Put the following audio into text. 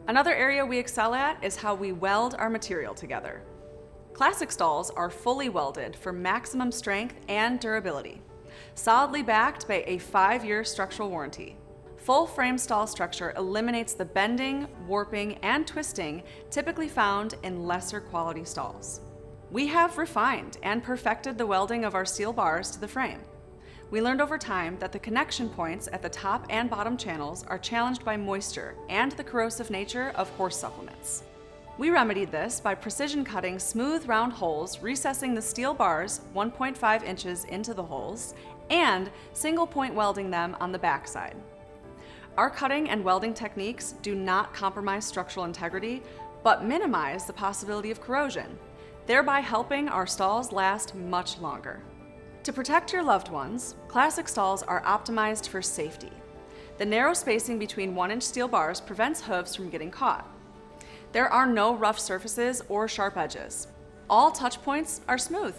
Another area we excel at is how we weld our material together. Classic stalls are fully welded for maximum strength and durability, solidly backed by a 5-year structural warranty. Full frame stall structure eliminates the bending, warping, and twisting typically found in lesser quality stalls. We have refined and perfected the welding of our steel bars to the frame. We learned over time that the connection points at the top and bottom channels are challenged by moisture and the corrosive nature of horse supplements. We remedied this by precision cutting smooth round holes, recessing the steel bars 1.5 inches into the holes, and single point welding them on the backside. Our cutting and welding techniques do not compromise structural integrity, but minimize the possibility of corrosion, thereby helping our stalls last much longer. To protect your loved ones, classic stalls are optimized for safety. The narrow spacing between 1-inch steel bars prevents hooves from getting caught. There are no rough surfaces or sharp edges. All touch points are smooth.